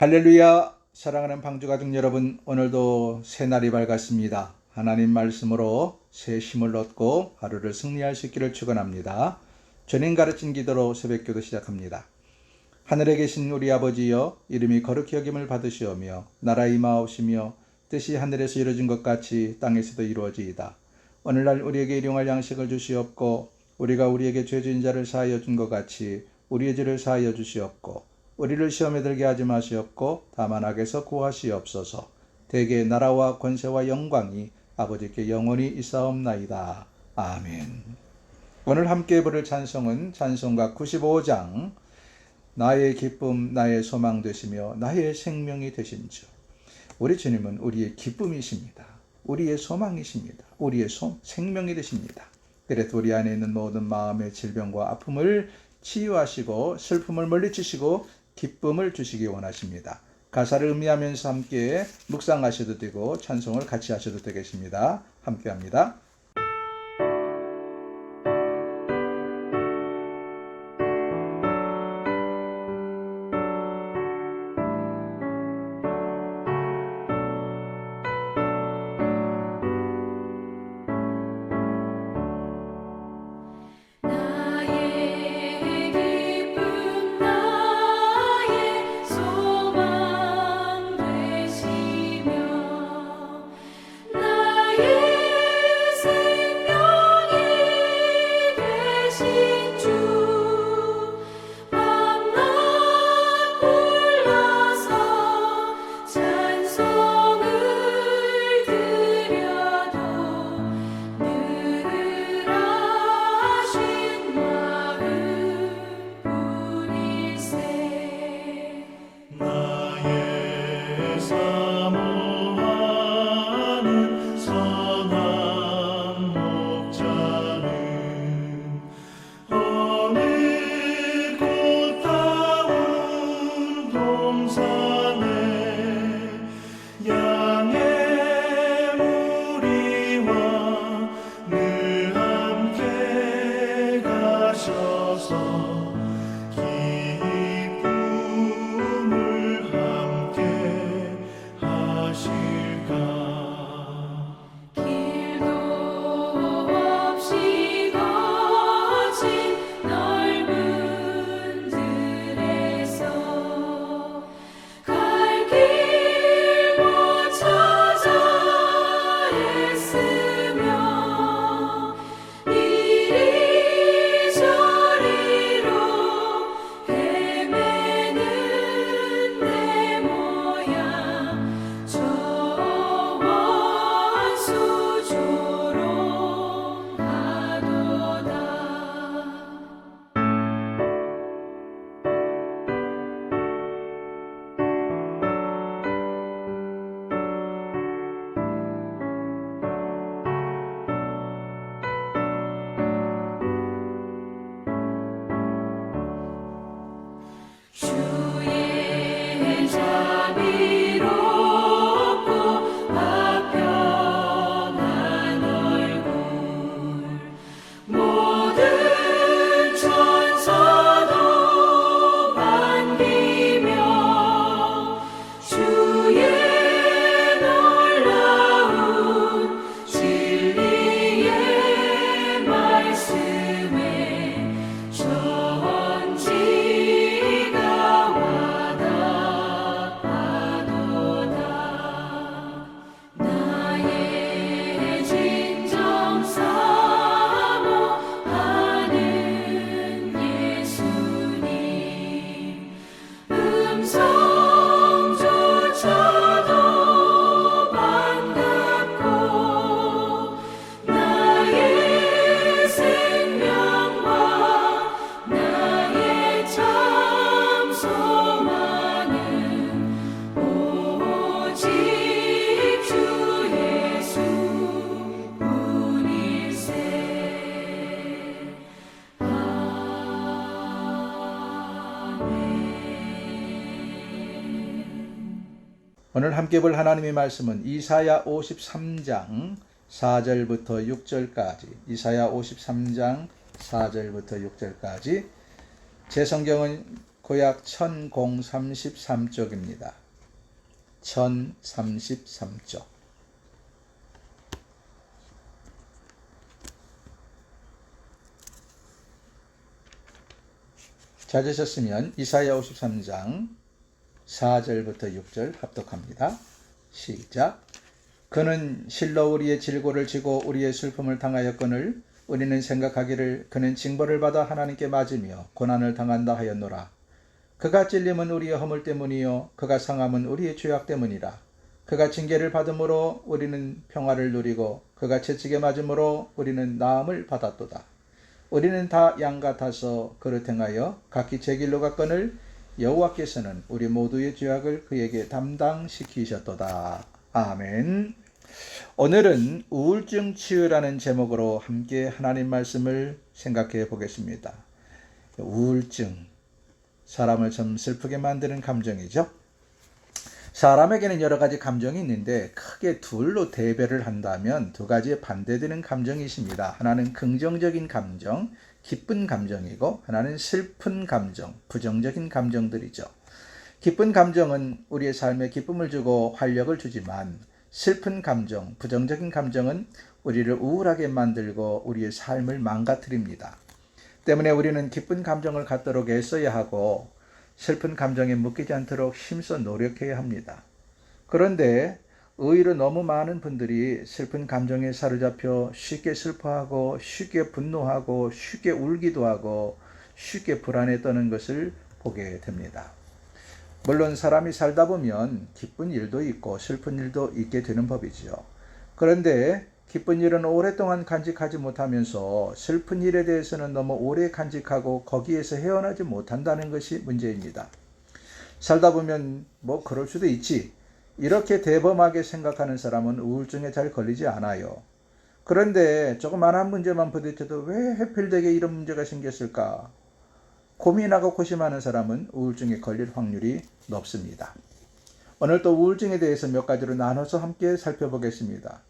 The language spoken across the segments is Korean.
할렐루야. 사랑하는 방주가족 여러분, 오늘도 새날이 밝았습니다. 하나님 말씀으로 새 힘을 얻고 하루를 승리할 수 있기를 축원합니다. 전인 가르친 기도로 새벽기도 시작합니다. 하늘에 계신 우리 아버지여, 이름이 거룩히 여김을 받으시오며 나라 임하옵시며 뜻이 하늘에서 이루어진 것 같이 땅에서도 이루어지이다. 오늘날 우리에게 일용할 양식을 주시옵고 우리가 우리에게 죄 지은 자를 사하여 준 것 같이 우리의 죄를 사하여 주시옵고 우리를 시험에 들게 하지 마시옵고 다만 악에서 구하시옵소서. 대개 나라와 권세와 영광이 아버지께 영원히 있사옵나이다. 아멘. 오늘 함께 부를 찬송은 찬송가 95장 나의 기쁨 나의 소망 되시며 나의 생명이 되신 주. 우리 주님은 우리의 기쁨이십니다. 우리의 소망이십니다. 우리의 생명이 되십니다. 그래서 우리 안에 있는 모든 마음의 질병과 아픔을 치유하시고 슬픔을 물리치시고 기쁨을 주시기 원하십니다. 가사를 음미하면서 함께 묵상하셔도 되고 찬송을 같이 하셔도 되겠습니다. 함께 합니다. 오늘 함께 볼 하나님의 말씀은 이사야 53장 4절부터 6절까지, 이사야 53장 4절부터 6절까지, 제 성경은 구약 1033쪽입니다. 1033쪽. 찾으셨으면 이사야 53장 4절부터 6절 합독합니다. 시작. 그는 실로 우리의 질고를 지고 우리의 슬픔을 당하였거늘 우리는 생각하기를 그는 징벌을 받아 하나님께 맞으며 고난을 당한다 하였노라. 그가 찔림은 우리의 허물 때문이요 그가 상함은 우리의 죄악 때문이라. 그가 징계를 받음으로 우리는 평화를 누리고 그가 채찍에 맞음으로 우리는 나음을 받았도다. 우리는 다 양 같아서 그릇 행하여 각기 제 길로 갔거늘 여호와께서는 우리 모두의 죄악을 그에게 담당시키셨도다. 아멘. 오늘은 우울증 치유라는 제목으로 함께 하나님 말씀을 생각해 보겠습니다. 우울증, 사람을 좀 슬프게 만드는 감정이죠. 사람에게는 여러 가지 감정이 있는데 크게 둘로 대별을 한다면 두 가지에 반대되는 감정이 있습니다. 하나는 긍정적인 감정, 기쁜 감정이고 하나는 슬픈 감정, 부정적인 감정들이죠. 기쁜 감정은 우리의 삶에 기쁨을 주고 활력을 주지만 슬픈 감정, 부정적인 감정은 우리를 우울하게 만들고 우리의 삶을 망가뜨립니다. 때문에 우리는 기쁜 감정을 갖도록 애써야 하고 슬픈 감정에 묶이지 않도록 힘써 노력해야 합니다. 그런데 의외로 너무 많은 분들이 슬픈 감정에 사로잡혀 쉽게 슬퍼하고 쉽게 분노하고 쉽게 울기도 하고 쉽게 불안에 떠는 것을 보게 됩니다. 물론 사람이 살다 보면 기쁜 일도 있고 슬픈 일도 있게 되는 법이지요. 그런데 기쁜 일은 오랫동안 간직하지 못하면서 슬픈 일에 대해서는 너무 오래 간직하고 거기에서 헤어나지 못한다는 것이 문제입니다. 살다 보면 뭐 그럴 수도 있지. 이렇게 대범하게 생각하는 사람은 우울증에 잘 걸리지 않아요. 그런데 조그마한 문제만 부딪혀도 왜 하필되게 이런 문제가 생겼을까? 고민하고 고심하는 사람은 우울증에 걸릴 확률이 높습니다. 오늘 또 우울증에 대해서 몇 가지로 나눠서 함께 살펴보겠습니다.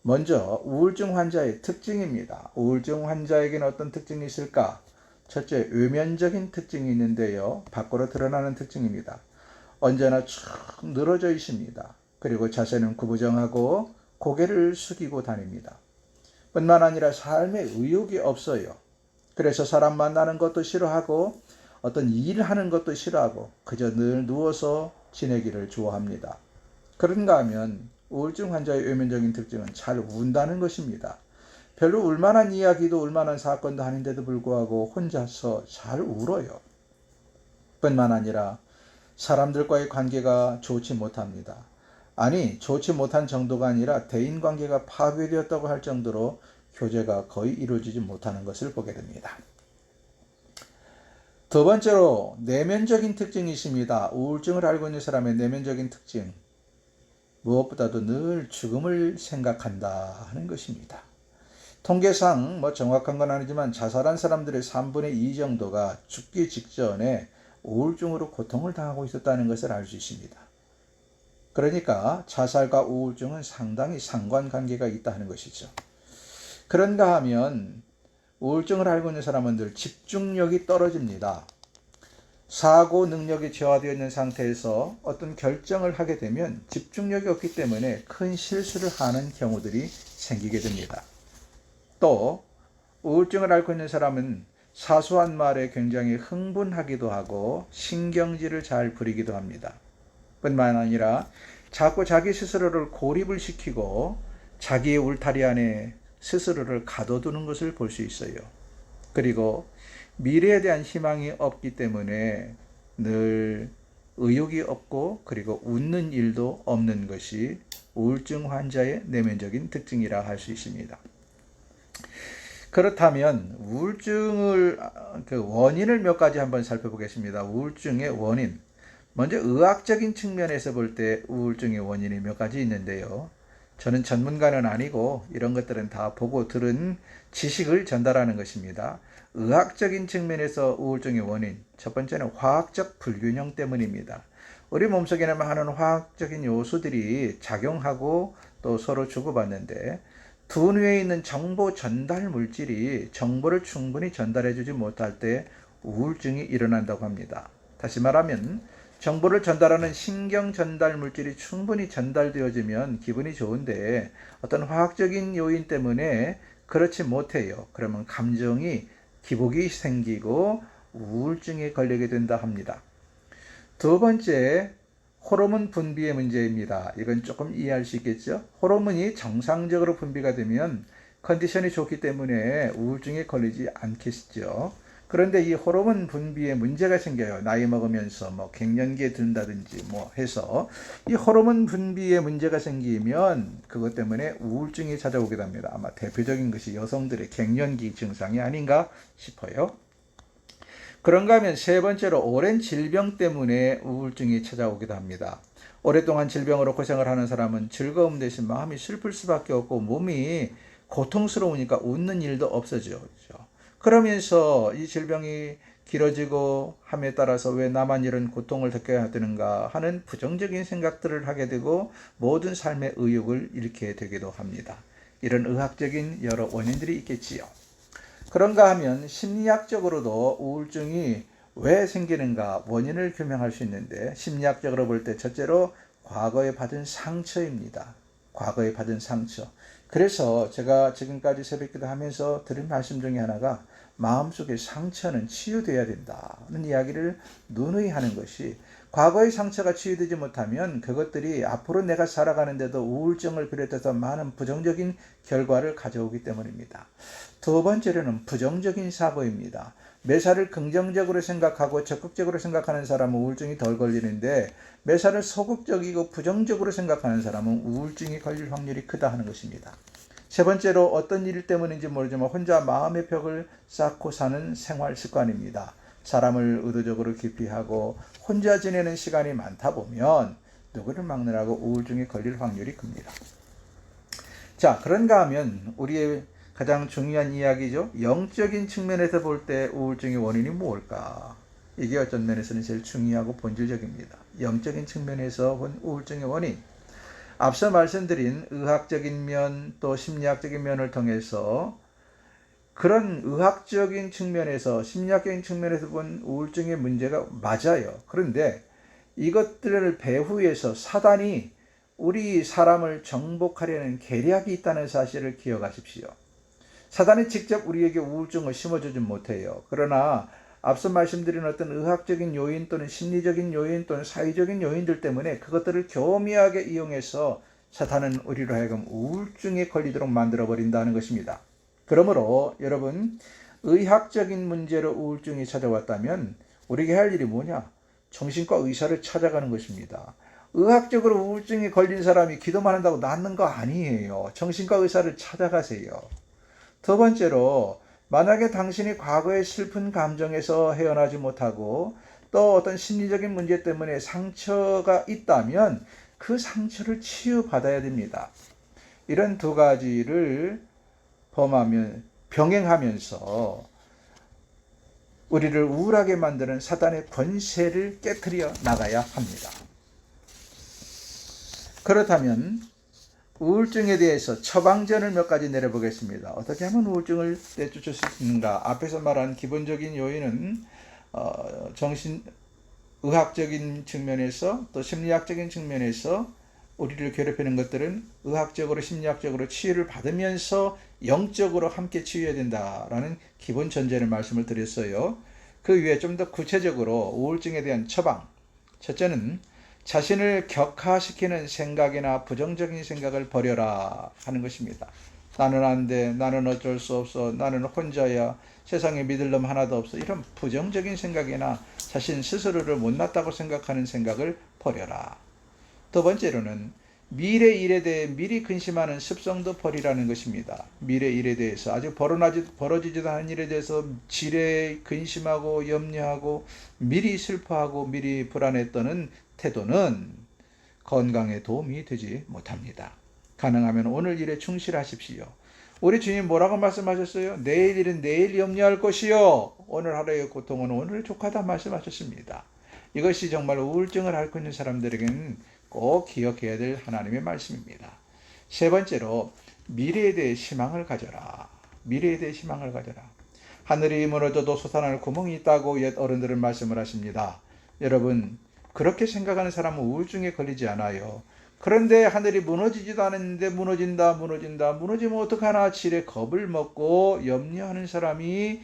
먼저 우울증 환자의 특징입니다. 우울증 환자에게는 어떤 특징이 있을까? 첫째, 외면적인 특징이 있는데요. 밖으로 드러나는 특징입니다. 언제나 쭉 늘어져 있습니다. 그리고 자세는 구부정하고 고개를 숙이고 다닙니다. 뿐만 아니라 삶에 의욕이 없어요. 그래서 사람 만나는 것도 싫어하고 어떤 일하는 것도 싫어하고 그저 늘 누워서 지내기를 좋아합니다. 그런가 하면 우울증 환자의 외면적인 특징은 잘 운다는 것입니다. 별로 울만한 이야기도 울만한 사건도 아닌데도 불구하고 혼자서 잘 울어요. 뿐만 아니라 사람들과의 관계가 좋지 못합니다. 아니, 좋지 못한 정도가 아니라 대인관계가 파괴되었다고 할 정도로 교제가 거의 이루어지지 못하는 것을 보게 됩니다. 두 번째로 내면적인 특징이 있습니다. 우울증을 앓고 있는 사람의 내면적인 특징. 무엇보다도 늘 죽음을 생각한다 하는 것입니다. 통계상 정확한 건 아니지만 자살한 사람들의 3분의 2 정도가 죽기 직전에 우울증으로 고통을 당하고 있었다는 것을 알 수 있습니다. 그러니까 자살과 우울증은 상당히 상관관계가 있다 하는 것이죠. 그런가 하면 우울증을 앓고 있는 사람은 늘 집중력이 떨어집니다. 사고 능력이 저하되어 있는 상태에서 어떤 결정을 하게 되면 집중력이 없기 때문에 큰 실수를 하는 경우들이 생기게 됩니다. 또 우울증을 앓고 있는 사람은 사소한 말에 굉장히 흥분하기도 하고 신경질을 잘 부리기도 합니다. 뿐만 아니라 자꾸 자기 스스로를 고립을 시키고 자기의 울타리 안에 스스로를 가둬두는 것을 볼 수 있어요. 그리고 미래에 대한 희망이 없기 때문에 늘 의욕이 없고 그리고 웃는 일도 없는 것이 우울증 환자의 내면적인 특징이라 할 수 있습니다. 그렇다면 우울증을 원인을 몇 가지 한번 살펴보겠습니다. 우울증의 원인. 먼저 의학적인 측면에서 볼 때 우울증의 원인이 몇 가지 있는데요. 저는 전문가는 아니고 이런 것들은 다 보고 들은 지식을 전달하는 것입니다. 의학적인 측면에서 우울증의 원인, 첫 번째는 화학적 불균형 때문입니다. 우리 몸속에는 많은 화학적인 요소들이 작용하고 또 서로 주고받는데 두뇌에 있는 정보 전달 물질이 정보를 충분히 전달해 주지 못할 때 우울증이 일어난다고 합니다. 다시 말하면 정보를 전달하는 신경 전달 물질이 충분히 전달되어지면 기분이 좋은데 어떤 화학적인 요인 때문에 그렇지 못해요. 그러면 감정이 기복이 생기고 우울증에 걸리게 된다 합니다. 두 번째, 호르몬 분비의 문제입니다. 이건 조금 이해할 수 있겠죠? 호르몬이 정상적으로 분비가 되면 컨디션이 좋기 때문에 우울증에 걸리지 않겠죠. 그런데 이 호르몬 분비에 문제가 생겨요. 나이 먹으면서 뭐 갱년기에 든다든지 뭐 해서 이 호르몬 분비에 문제가 생기면 그것 때문에 우울증이 찾아오게 됩니다. 아마 대표적인 것이 여성들의 갱년기 증상이 아닌가 싶어요. 그런가 하면 세 번째로 오랜 질병 때문에 우울증이 찾아오기도 합니다. 오랫동안 질병으로 고생을 하는 사람은 즐거움 대신 마음이 슬플 수밖에 없고 몸이 고통스러우니까 웃는 일도 없어지죠. 그러면서 이 질병이 길어지고 함에 따라서 왜 나만 이런 고통을 겪어야 되는가 하는 부정적인 생각들을 하게 되고 모든 삶의 의욕을 잃게 되기도 합니다. 이런 의학적인 여러 원인들이 있겠지요. 그런가 하면 심리학적으로도 우울증이 왜 생기는가 원인을 규명할 수 있는데 심리학적으로 볼 때 첫째로 과거에 받은 상처입니다. 과거에 받은 상처. 그래서 제가 지금까지 새벽기도 하면서 드린 말씀 중에 하나가 마음속의 상처는 치유돼야 된다는 이야기를 누누이 하는 것이 과거의 상처가 치유되지 못하면 그것들이 앞으로 내가 살아가는데도 우울증을 비롯해서 많은 부정적인 결과를 가져오기 때문입니다. 두 번째로는 부정적인 사고입니다. 매사를 긍정적으로 생각하고 적극적으로 생각하는 사람은 우울증이 덜 걸리는데 매사를 소극적이고 부정적으로 생각하는 사람은 우울증이 걸릴 확률이 크다 하는 것입니다. 세 번째로 어떤 일 때문인지 모르지만 혼자 마음의 벽을 쌓고 사는 생활 습관입니다. 사람을 의도적으로 기피하고 혼자 지내는 시간이 많다 보면 누구를 막느라고 우울증에 걸릴 확률이 큽니다. 자, 그런가 하면 우리의 가장 중요한 이야기죠. 영적인 측면에서 볼 때 우울증의 원인이 무엇일까? 이게 어떤 면에서는 제일 중요하고 본질적입니다. 영적인 측면에서 본 우울증의 원인. 앞서 말씀드린 의학적인 면 또 심리학적인 면을 통해서 그런 의학적인 측면에서 심리학적인 측면에서 본 우울증의 문제가 맞아요. 그런데 이것들을 배후에서 사단이 우리 사람을 정복하려는 계략이 있다는 사실을 기억하십시오. 사단이 직접 우리에게 우울증을 심어주지 못해요. 그러나 앞서 말씀드린 어떤 의학적인 요인 또는 심리적인 요인 또는 사회적인 요인들 때문에 그것들을 교묘하게 이용해서 사탄은 우리로 하여금 우울증에 걸리도록 만들어버린다는 것입니다. 그러므로 여러분, 의학적인 문제로 우울증이 찾아왔다면 우리에게 할 일이 뭐냐? 정신과 의사를 찾아가는 것입니다. 의학적으로 우울증에 걸린 사람이 기도만 한다고 낫는 거 아니에요. 정신과 의사를 찾아가세요. 두 번째로 만약에 당신이 과거의 슬픈 감정에서 헤어나지 못하고 또 어떤 심리적인 문제 때문에 상처가 있다면 그 상처를 치유받아야 됩니다. 이런 두 가지를 병행하면서 우리를 우울하게 만드는 사단의 권세를 깨트려 나가야 합니다. 그렇다면 우울증에 대해서 처방전을 몇 가지 내려보겠습니다. 어떻게 하면 우울증을 내쫓을 수 있는가? 앞에서 말한 기본적인 요인은 의학적인 측면에서 또 심리학적인 측면에서 우리를 괴롭히는 것들은 의학적으로 심리학적으로 치유를 받으면서 영적으로 함께 치유해야 된다라는 기본 전제를 말씀을 드렸어요. 그 위에 좀 더 구체적으로 우울증에 대한 처방. 첫째는 자신을 격하시키는 생각이나 부정적인 생각을 버려라 하는 것입니다. 나는 안 돼, 나는 어쩔 수 없어, 나는 혼자야, 세상에 믿을 놈 하나도 없어, 이런 부정적인 생각이나 자신 스스로를 못났다고 생각하는 생각을 버려라. 두 번째로는 미래 일에 대해 미리 근심하는 습성도 버리라는 것입니다. 미래 일에 대해서 아직 벌어지지도 않은 일에 대해서 지레 근심하고 염려하고 미리 슬퍼하고 미리 불안해 떠는 태도는 건강에 도움이 되지 못합니다. 가능하면 오늘 일에 충실하십시오. 우리 주님 뭐라고 말씀하셨어요? 내일 일은 내일 염려할 것이요 오늘 하루의 고통은 오늘 족하다 말씀하셨습니다. 이것이 정말 우울증을 앓고 있는 사람들에게는 꼭 기억해야 될 하나님의 말씀입니다. 세 번째로 미래에 대해 희망을 가져라. 미래에 대해 희망을 가져라. 하늘이 무너져도 솟아날 구멍이 있다고 옛 어른들은 말씀을 하십니다. 여러분, 그렇게 생각하는 사람은 우울증에 걸리지 않아요. 그런데 하늘이 무너지지도 않았는데 무너지면 어떡하나 지레 겁을 먹고 염려하는 사람이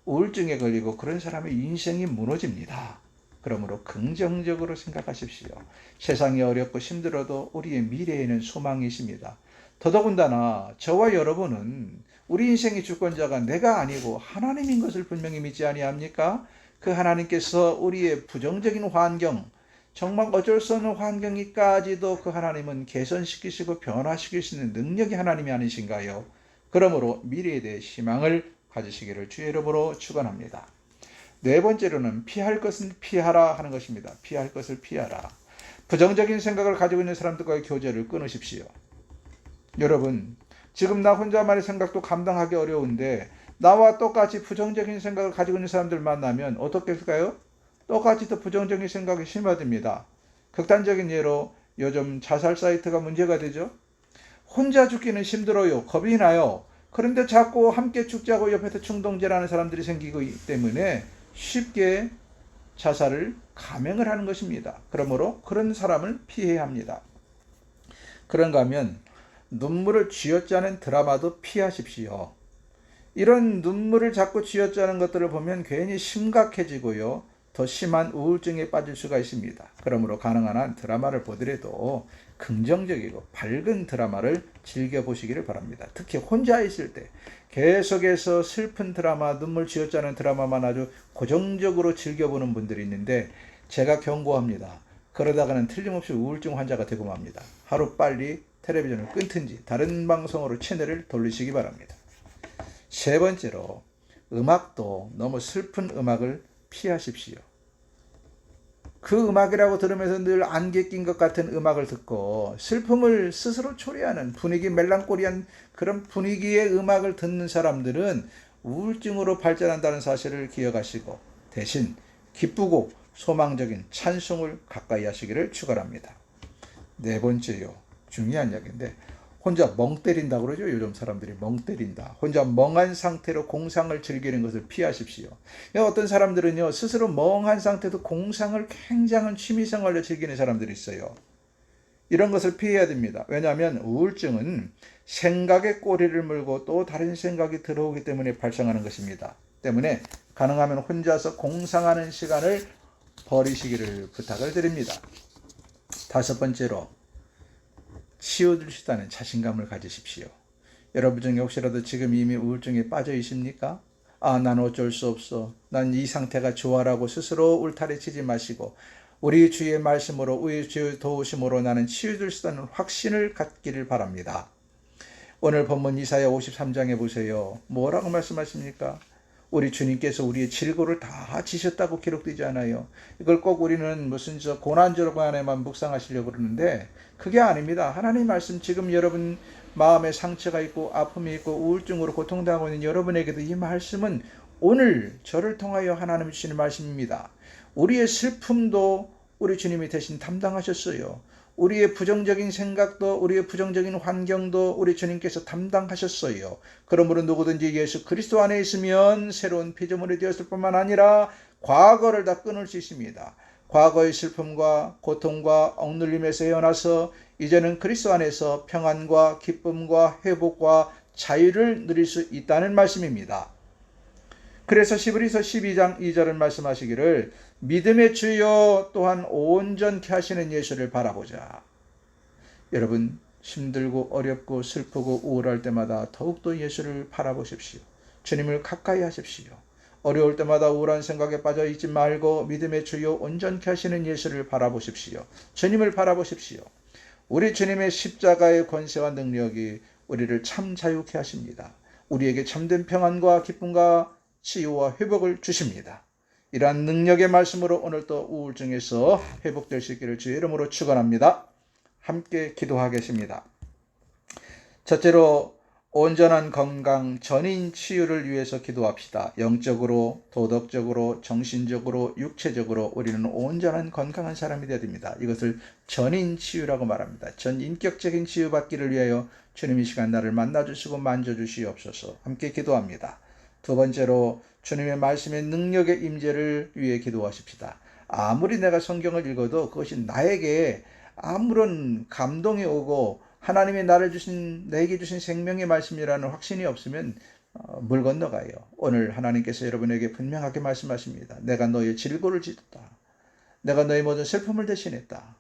우울증에 걸리고 그런 사람의 인생이 무너집니다. 그러므로 긍정적으로 생각하십시오. 세상이 어렵고 힘들어도 우리의 미래에는 소망이 있습니다. 더더군다나 저와 여러분은 우리 인생의 주권자가 내가 아니고 하나님인 것을 분명히 믿지 아니합니까? 그 하나님께서 우리의 부정적인 환경, 정말 어쩔 수 없는 환경이까지도 그 하나님은 개선시키시고 변화시킬 수 있는 능력이 하나님이 아니신가요? 그러므로 미래에 대해 희망을 가지시기를 주의 이름으로 축원합니다. 네 번째로는 피할 것은 피하라 하는 것입니다. 피할 것을 피하라. 부정적인 생각을 가지고 있는 사람들과의 교제를 끊으십시오. 여러분, 지금 나 혼자만의 생각도 감당하기 어려운데 나와 똑같이 부정적인 생각을 가지고 있는 사람들 만나면 어떻게 할까요? 똑같이 또 부정적인 생각이 심화됩니다. 극단적인 예로 요즘 자살 사이트가 문제가 되죠. 혼자 죽기는 힘들어요. 겁이 나요. 그런데 자꾸 함께 죽자고 옆에서 충동질하는 사람들이 생기고 있기 때문에 쉽게 자살을 감행을 하는 것입니다. 그러므로 그런 사람을 피해야 합니다. 그런가 하면 눈물을 쥐어짜는 드라마도 피하십시오. 이런 눈물을 자꾸 쥐어짜는 것들을 보면 괜히 심각해지고요. 더 심한 우울증에 빠질 수가 있습니다. 그러므로 가능한 한 드라마를 보더라도 긍정적이고 밝은 드라마를 즐겨보시기를 바랍니다. 특히 혼자 있을 때 계속해서 슬픈 드라마, 눈물 쥐어짜는 드라마만 아주 고정적으로 즐겨보는 분들이 있는데 제가 경고합니다. 그러다가는 틀림없이 우울증 환자가 되고 맙니다. 하루 빨리 텔레비전을 끊든지 다른 방송으로 채널을 돌리시기 바랍니다. 세 번째로 음악도 너무 슬픈 음악을 피하십시오. 그 음악이라고 들으면서 늘 안개 낀 것 같은 음악을 듣고 슬픔을 스스로 초래하는 분위기 멜랑콜리한 그런 분위기의 음악을 듣는 사람들은 우울증으로 발전한다는 사실을 기억하시고 대신 기쁘고 소망적인 찬송을 가까이 하시기를 축원합니다. 네 번째요. 중요한 이야기인데 혼자 멍 때린다고 그러죠. 요즘 사람들이 멍 때린다. 혼자 멍한 상태로 공상을 즐기는 것을 피하십시오. 어떤 사람들은요, 스스로 멍한 상태도 공상을 굉장한 취미생활로 즐기는 사람들이 있어요. 이런 것을 피해야 됩니다. 왜냐하면 우울증은 생각의 꼬리를 물고 또 다른 생각이 들어오기 때문에 발생하는 것입니다. 때문에 가능하면 혼자서 공상하는 시간을 버리시기를 부탁을 드립니다. 다섯 번째로 치유될 수 있다는 자신감을 가지십시오. 여러분 중에 혹시라도 지금 이미 우울증에 빠져 있습니까? 난 어쩔 수 없어. 난 이 상태가 좋아라고 스스로 울타리 치지 마시고 우리 주의 말씀으로 우리 주의 도우심으로 나는 치유될 수 있다는 확신을 갖기를 바랍니다. 오늘 본문 이사야 53장에 보세요. 뭐라고 말씀하십니까? 우리 주님께서 우리의 질고를 다 지셨다고 기록되지 않아요. 이걸 꼭 우리는 무슨 고난절반에만 묵상하시려고 그러는데 그게 아닙니다. 하나님 말씀 지금 여러분 마음에 상처가 있고 아픔이 있고 우울증으로 고통당하고 있는 여러분에게도 이 말씀은 오늘 저를 통하여 하나님 주시는 말씀입니다. 우리의 슬픔도 우리 주님이 대신 담당하셨어요. 우리의 부정적인 생각도 우리의 부정적인 환경도 우리 주님께서 담당하셨어요. 그러므로 누구든지 예수 그리스도 안에 있으면 새로운 피조물이 되었을 뿐만 아니라 과거를 다 끊을 수 있습니다. 과거의 슬픔과 고통과 억눌림에서 헤어나서 이제는 그리스도 안에서 평안과 기쁨과 회복과 자유를 누릴 수 있다는 말씀입니다. 그래서 히브리서 12장 2절을 말씀하시기를 믿음의 주여 또한 온전케 하시는 예수를 바라보자. 여러분 힘들고 어렵고 슬프고 우울할 때마다 더욱더 예수를 바라보십시오. 주님을 가까이 하십시오. 어려울 때마다 우울한 생각에 빠져 있지 말고 믿음의 주여 온전케 하시는 예수를 바라보십시오. 주님을 바라보십시오. 우리 주님의 십자가의 권세와 능력이 우리를 참 자유케 하십니다. 우리에게 참된 평안과 기쁨과 치유와 회복을 주십니다. 이러한 능력의 말씀으로 오늘도 우울증에서 회복될 수 있기를 주의 이름으로 축원합니다. 함께 기도하겠습니다. 첫째로 온전한 건강, 전인 치유를 위해서 기도합시다. 영적으로, 도덕적으로, 정신적으로, 육체적으로 우리는 온전한 건강한 사람이 되어야 됩니다. 이것을 전인 치유라고 말합니다. 전인격적인 치유받기를 위하여 주님 이 시간 나를 만나주시고 만져주시옵소서. 함께 기도합니다. 두 번째로 주님의 말씀의 능력의 임재를 위해 기도하십시다. 아무리 내가 성경을 읽어도 그것이 나에게 아무런 감동이 오고 하나님이 내게 주신 생명의 말씀이라는 확신이 없으면 물 건너가요. 오늘 하나님께서 여러분에게 분명하게 말씀하십니다. 내가 너의 질고를 지었다. 내가 너의 모든 슬픔을 대신했다.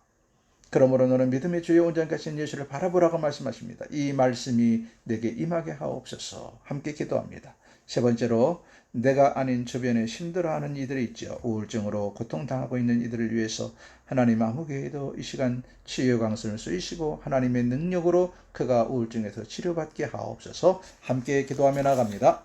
그러므로 너는 믿음의 주의 온전하신 예수를 바라보라고 말씀하십니다. 이 말씀이 내게 임하게 하옵소서. 함께 기도합니다. 세 번째로 내가 아닌 주변에 힘들어하는 이들이 있죠. 우울증으로 고통당하고 있는 이들을 위해서 하나님 아무개도 이 시간 치유의 강선을 쓰이시고 하나님의 능력으로 그가 우울증에서 치료받게 하옵소서. 함께 기도하며 나갑니다.